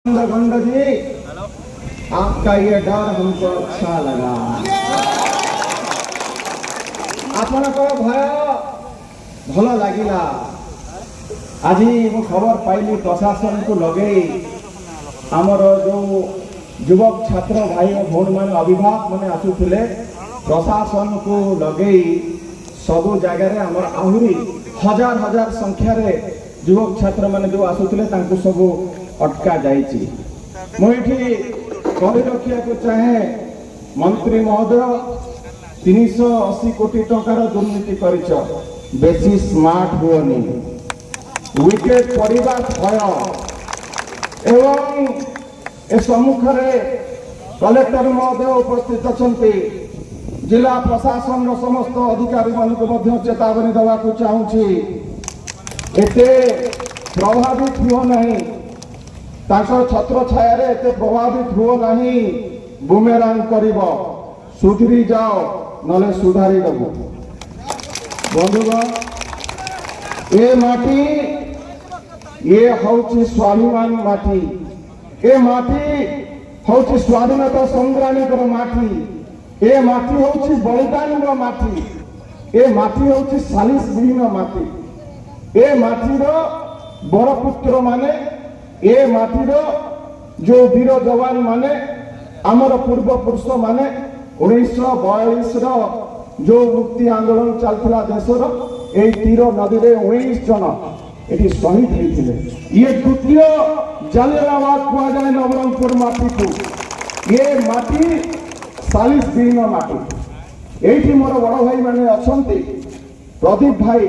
गंड जी, आपका ये डर हमको अच्छा लगा। आपण भय भल लगिला। आज मु खबर पाइली प्रशासन को लगे आमर जो युवक छात्र भाई और भौणी मान अभिभावक मैंने आसुले प्रशासन को लगे सबु जगार आमर आहरी हजार हजार संख्यार युवक छात्र मैंने जो आसुले सब अटका जाइए। मुझे कही रखा चाहे मंत्री महोदय 380 कोटी टंकार दुर्नीति करिछ, बेसी स्मार्ट हुअनी, विकेट पड़वा भय एवं ए सम्मुख कलेक्टर महोदय उपस्थित अच्छा। जिला प्रशासन समस्त अधिकारी मान चेतावनी देवाक चाहूँगी, एते प्रभावित हुआ नहीं, छत्र छाया एते प्रभावित हुआ नहीं, बुमेरांग करिब, सुधरी जाओ नले सुधारी देव। बंधुगण ए माटी ये हूँ स्वाभिमान माटी, ए माटी हूँ स्वाधीनता संग्रामी माटी, ए माटी हूँ बलिदान माटी, ए माटी हूँ सालिस विहीन माटी, ए माटीर बरपुत्र माने, ए माटीर जो वीर जवान माने, आमर पूर्व पुरुष माने 1942 जो मुक्ति आंदोलन चलता देशर ए तीर नदी में 19 जन ये शहीद होते। ये द्वितीय जालियानवाला कह जाए नवरंगपुर माटी को, ये माटी सालिस विहीन माटी। ये मोर बड़ भाई मैंने अच्छा, प्रदीप भाई,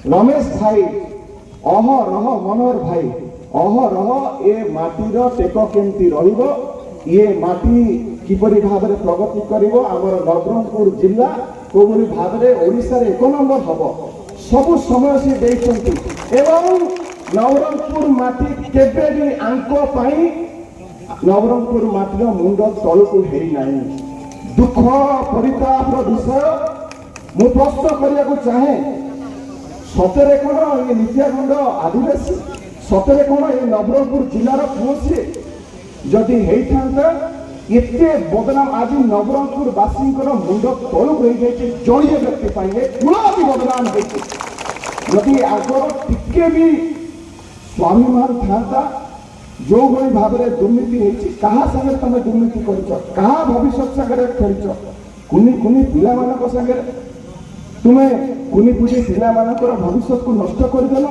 रमेश भाई, अहरह मनोहर भाई, अहरह ए माटीर टेक केमती रहिबो, ये माटी किपरि भाव में प्रगति करिवो, आमर नवरंगपुर जिला कोबरी भाव में ओडिशा रे 1 नंबर हबो, सबु समय से देइछंती। एवं नवरंगपुर माटी केबे भी आंको पाई नवरंगपुर माटीर मुंड तलकु हेई नाही। दुख परिताप विषय मु प्रश्न करिया चाहे, सतरे कोन ये नित्यानंद आदिवासी, सतरे कोन ये नवरंगपुर जिलार पुओ सी जदि हेइथांता एते बदनाम आज नवरंगपुर वासी मुंड तलु हो जाए जड़िए व्यक्ति पाइए कुलापी बदनाम होती। जदि आगर टिके भी स्वाभिमान था जो भाई भाव में दुर्नीति होती, कहा संगे तुम दुर्नीति कर भविष्य सागर खेल, कुनी कुनी पिला मान संगे तुम्हें कुनी कुनी पिला मान भविष्य को नष्ट करदेल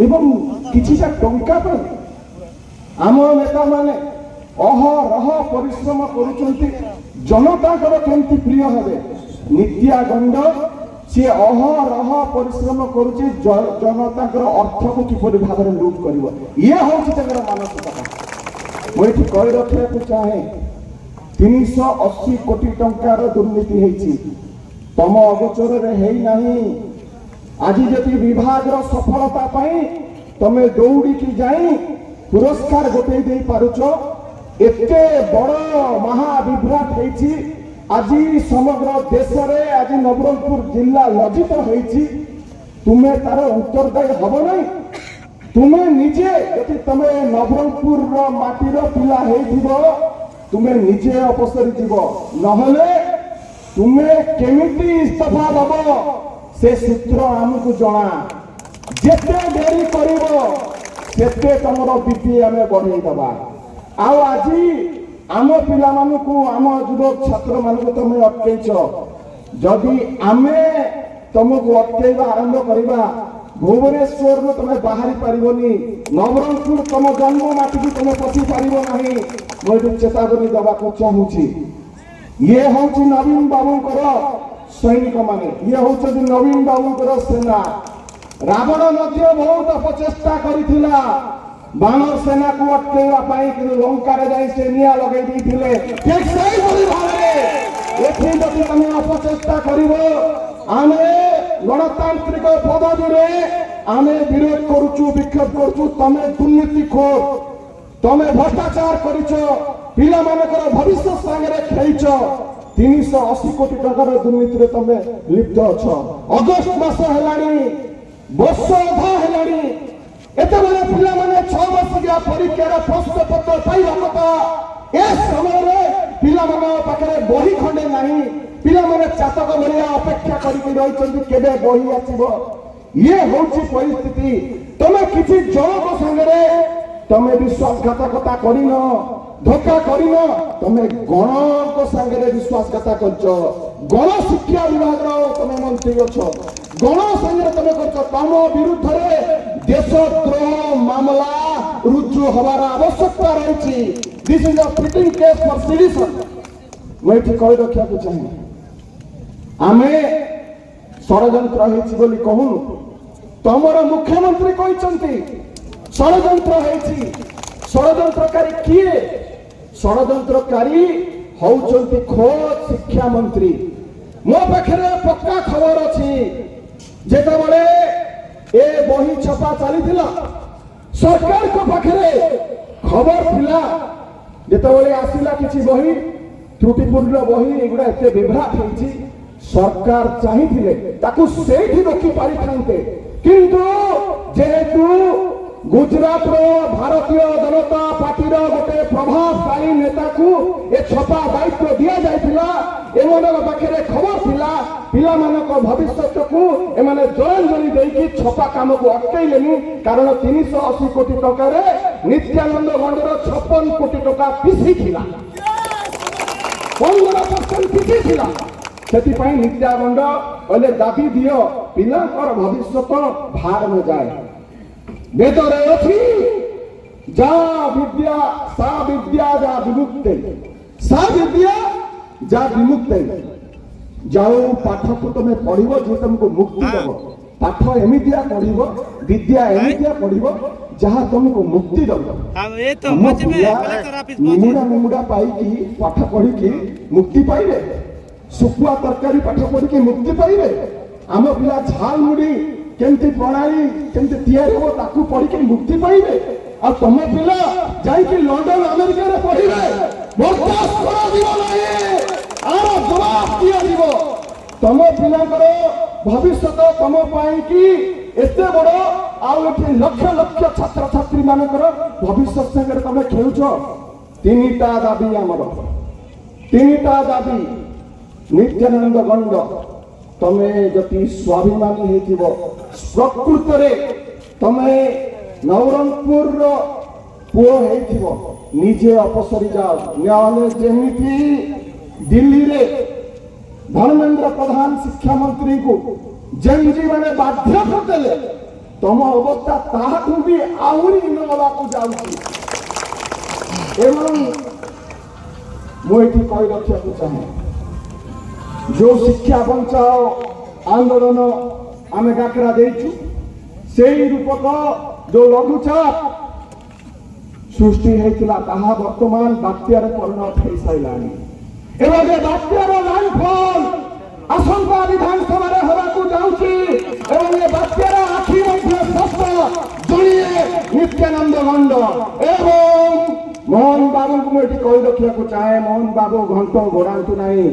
एवं किछिटा टंका पर आम नेता माने अहरह परिश्रम करुचंती जनता केमती प्रिय हे। नित्या गंड सी अहरह परिश्रम करुचे जनता अर्थ को किपरि भाव में लुट कर, ये हूँ मानसिकता। मुझे कही रखा चाहे 380 कोटी टंकार दुर्नीति होती, तम अगोचर नहीं। आज जदि विभाग सफलता पाई तमे दौड़ी जाई पुरस्कार गोटे दे पारुछ, एते बड़ महाविभ्राट होती। आज समग्र देश में आज नवरंगपुर जिला लज्जित होती, तुम्हें तार उत्तरदायी हम नहीं। तुम्हें निजे यदि तुम्हें नवरंगपुर माटीर पिला हो तुम्हें निजे अपसरी जीव, नहले तुम्हें केमिति इस्तीफा दब से सूत्र आमको जना। जेते डेरी करते तुम बीपी आम बढ़ेदबा। आज आम पिला आम युवक छात्र मान तुम अटकईच, जदि आमे तुमको अटकईवा आरंभ करवा भुवनेश्वर में तुम बाहरी पारबनी, नवरंगपुर तुम जन्म माटी की तुम पशि पार ना। मुझे चेतावनी देवाक चाहूँगी, ये हूँ नवीन बाबूंकर सैनिक माने, ये हूँ नवीन बाबूंकर सेना। रावण बहुत अपचेष्टा करिथिला बानर सेना को अटकैवाई, कि लंकार जाए निआ लगे ठीक से जदि तुम अपचेष्टा कर गणतांत्रिक पदवी आम विरोध करुचु, विक्षोभ करुचु, तमें दुर्नीति खोर, तमें भ्रष्टाचार करिछ, पिला मानकर भविष्य सागरे खेच। 380 कोटी टंकार दुर्नीति तमें लिप्त अछ। अगस्ट मास हेलानी, वर्ष अधा हेलानी, एतबेले पिला माने 6 वर्षिया परीक्षार प्रश्न पत्र पाइबा कथा ए समय पिला माने पाखरे बही खंडे नहीं पिला माने चातक भलिया अपेक्षा करिक रहिଛନ୍ତି केबे बही आसीबो ये होची परिस्थिति तमे किछि जनक संगे तमे विश्वासघातकता करिन धोखा करिन तमे गणक संगे विश्वासघात करछ गण शिक्षा विभाग तमे मंत्री अछ गण संगे तमे करछ तम विरुद्ध रे देशद्रोह मामला रुजु हबार आवश्यकता रही this is a fitting case for citizen मैं कही रखा चाहिए आमे षड्यंत्र होइछि बोली कहूनु तमर मुख्यमंत्री कहते षड्यंत्र होइछि षड्यंत्रकारी किए षड्यंत्रकारी होउछन्ति खोज शिक्षा मंत्री मो पाखरे पक्का खबर अछि जेतबेले ए बही छपा चलीथिला सरकार को पाखरे खबर थिला जेतबेले आसिला किछि बही त्रुटिपूर्ण बही एगुडा एते विभ्राट होइछि सरकार चाहिए ताकू सेठी रोकी पारि थांते किंतु जेहेतु गुजरात रो भारतीय जनता पार्टी रो गोटे प्रभावशाली नेता को ए छपा दायित्व दिया जायतिला एमनक पाखरे खबर थिला पिला मानक भविष्य को एमाने जलांजलि देकी छपा काम को अटकैलेनी कारण 380 कोटी टका रे नित्यानंद गंडर 56 कोटी टका पिसी थिला 15% पिसी थिला सेतिपाई नित्यानंद कहले दाबी दियो पिलाकर भविष्य भार में जाए बेदरे अछि जा विद्या जा विमुक्ते सा विद्या जा विमुक्ते जाओ पाठ को तुम पढ़िबो जे तुमको मुक्ति देबो पाठ एमितिया पढ़िबो विद्या एमितिया पढ़िबो जहाँ तुमको मुक्ति देबो अब ये तो मच में कलेक्टर ऑफिस निमुडा पाई की पाठ पढ़ी की मुक्ति पाइबे सुकुआ तरकारी पाठ पढ़ी की मुक्ति पाइबे आम पिला झाल मुड़ी केमती प्रणाली केमती तैयारी हो ताकू पढ़ी की मुक्ति पाइबे आ तुम पिला जाई की लंदन अमेरिका रे पढ़िबे बर्दाश्त करा दिबो नहीं आरो जवाब दिया दिबो तुम पिला करो भविष्य तुम पाई की एते बड़ आउ एठी लक्ष लक्ष छात्र छात्री मानकर भविष्य संगे तुम खेलुछ तीनटा दाबी आमर तीनटा दाबी नित्यानंद गंड तमे जति स्वाभिमानी हेतिबो प्रकृत रे तमे नवरंगपुर रो पुओ हेतिबो निजे अपसरी जाओ न्याय जेमिति दिल्ली रे धर्मेंद्र प्रधान शिक्षा मंत्री को जेमजी माने बाध्य करदेले तम अवस्था ताहाठू भी आहुरी नला को जाउची एवं मोइठी कहि रखिया को चाहे जो शिक्षा बचाओ आंदोलन आम डाकरा देचु से रूपक जो लघुचाप सृष्टि होता ताहा वर्तमान बात्यार परिणत हो सारानी एवं बात्यार लैंडफॉल आसंका विधानसभा होगाकू जाउची एवं ये बात्यार आखि मध्य स्पष्ट जणिए नित्यानंद गंड एवं मोहन बाबू को मुझे कही रखा चाहे मोहन बाबू घंट घोड़ातु नहीं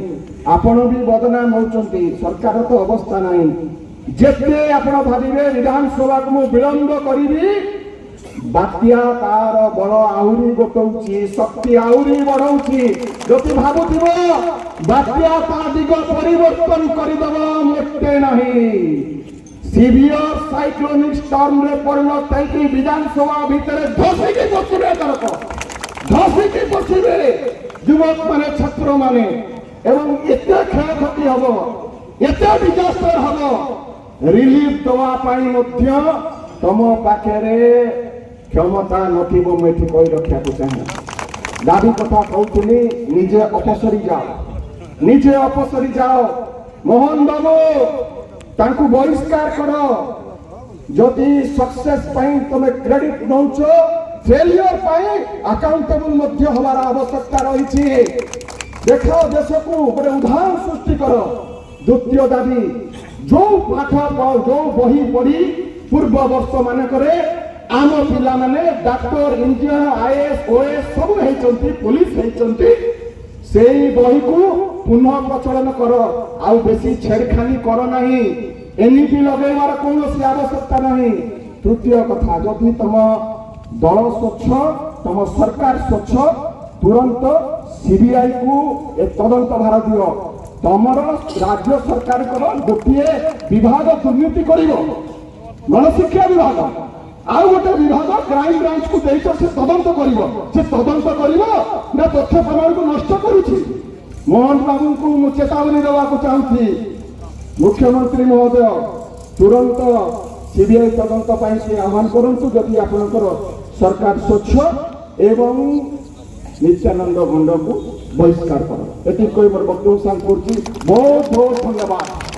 आपण भी बदनाम होचंती सरकार तो अवस्था नहीं जेते आपण भाबिबे विधानसभा को विलंब करिबी बात्या तार बड़ आहुरी गोटौची शक्ति आहुरी बढ़ौची जति भाबुथिबो बात्या ता दिग परिवर्तन करिदबो मोटे नहीं सीवियर साइक्लोनिक स्टॉर्म रे परिणत होई विधानसभा भीतर धसिकी बसिबे तरक धसिकी बसिबे युवक माने छात्र माने एवं एते क्षयक्षति हम एते डिजास्टर हम रिलीफ दवा पाई मध्य तम पाखे क्षमता नथिबो मेठी कहि रखा चाहे दाबी कथा कहूली निजे अपसरी जाओ मोहन बाबू तांकु बहिष्कार करो जदि सक्सेस पाई तमे क्रेडिट नौच फेलियर पाई अकाउंटेबल मध्य हमारा आवश्यकता रही देखो देश को गोटे उदाहरण सृष्टि कर द्वितीय दाबी जो पाठ जो बही पढ़ी पूर्व वर्ष मानक आम पिला माने डॉक्टर इंजीनियर आईएएस ओएएस सब होती पुलिस होती से बही को पुनः प्रचलन कर आउ बेसी छेड़खानी कर नहीं एनईपी लगेबार कौन आवश्यकता नहीं तृतीय कथा जदि तुम दल स्वच्छ तुम सरकार स्वच्छ तुरंत सीबीआई को ए तदंत भार दियो तमर राज्य सरकार गोटे विभाग दुर्नीति कर गणशिक्षा विभाग आउ गोटे विभाग क्राइम ब्रांच को देख से तदंत कर ना तथ्य प्रमाण को नष्ट करुच्ची मोहन बाबू को मु चेतावनी देवाक चाहूँगी मुख्यमंत्री महोदय तुरंत सीबीआई तदंत से आह्वान करंतु जदि आपनकर सरकार स्वच्छ एवं नित्यानंद भंड को बहिष्कार कर एति कोई मोर वक्तव्य सांग करछि बहुत बहुत धन्यवाद।